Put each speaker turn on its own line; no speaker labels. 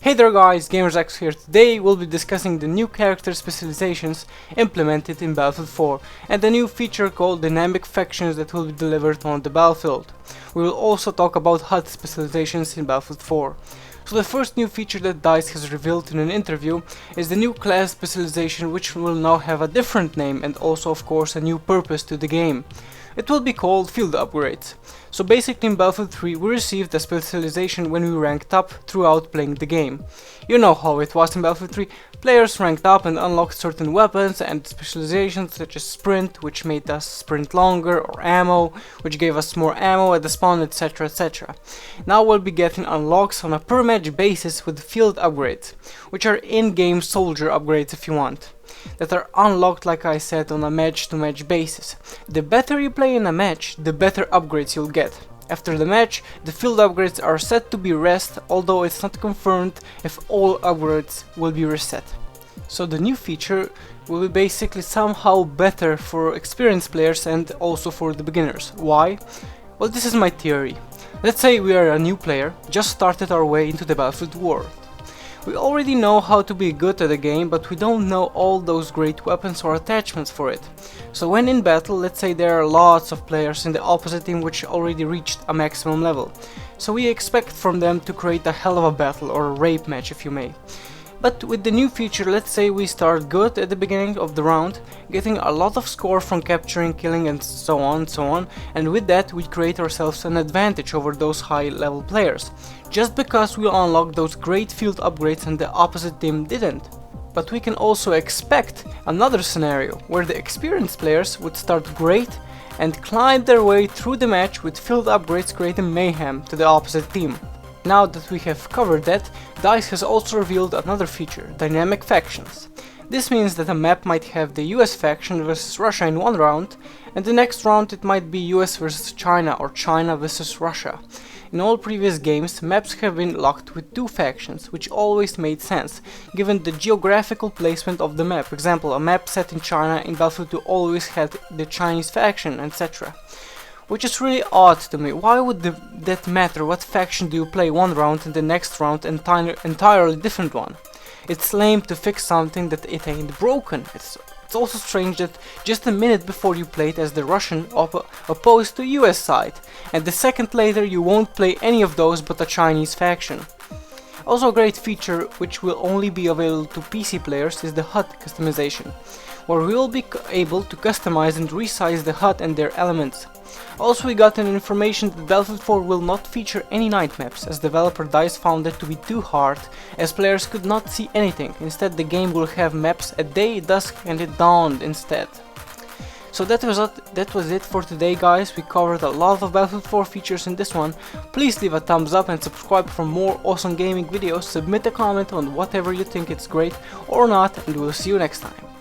Hey there guys, GamersX here. Today we'll be discussing the new character specializations implemented in Battlefield 4 and the new feature called dynamic factions that will be delivered on the battlefield. We will also talk about HUD specializations in Battlefield 4. So the first new feature that DICE has revealed in an interview is the new class specialization, which will now have a different name and also of course a new purpose to the game. It will be called field upgrades. So basically in Battlefield 3 we received a specialization when we ranked up throughout playing the game. You know how it was in Battlefield 3, players ranked up and unlocked certain weapons and specializations such as sprint, which made us sprint longer, or ammo, which gave us more ammo at the spawn, etc, etc. Now we'll be getting unlocks on a per match basis with field upgrades, which are in-game soldier upgrades if you want, that are unlocked, like I said, on a match-to-match basis. The better you play in a match, the better upgrades you'll get. After the match, the field upgrades are set to be rest, although it's not confirmed if all upgrades will be reset. So the new feature will be basically somehow better for experienced players and also for the beginners. Why? Well, this is my theory. Let's say we are a new player, just started our way into the Battlefield world. We already know how to be good at the game, but we don't know all those great weapons or attachments for it. So when in battle, let's say there are lots of players in the opposite team which already reached a maximum level. So we expect from them to create a hell of a battle, or a rape match if you may. But with the new feature, let's say we start good at the beginning of the round, getting a lot of score from capturing, killing and so on, and with that we create ourselves an advantage over those high level players, just because we unlocked those great field upgrades and the opposite team didn't. But we can also expect another scenario, where the experienced players would start great and climb their way through the match with field upgrades creating mayhem to the opposite team. Now that we have covered that, DICE has also revealed another feature, dynamic factions. This means that a map might have the US faction versus Russia in one round, and the next round it might be US versus China or China versus Russia. In all previous games, maps have been locked with two factions, which always made sense, given the geographical placement of the map. For example, a map set in China in Battlefield 2 always had the Chinese faction, etc. Which is really odd to me. Why would that matter? What faction do you play one round and the next round entirely different one? It's lame to fix something that it ain't broken. It's also strange that just a minute before you played as the Russian opposed to US side, and the second later you won't play any of those but a Chinese faction. Also a great feature which will only be available to PC players is the HUD customization, where we will be able to customize and resize the HUD and their elements. Also we got an information that Battlefield 4 will not feature any night maps, as developer DICE found that to be too hard, as players could not see anything. Instead the game will have maps at day, dusk and at dawn instead. So that was it for today guys. We covered a lot of Battlefield 4 features in this one. Please leave a thumbs up and subscribe for more awesome gaming videos. Submit a comment on whatever you think it's great or not, and we'll see you next time.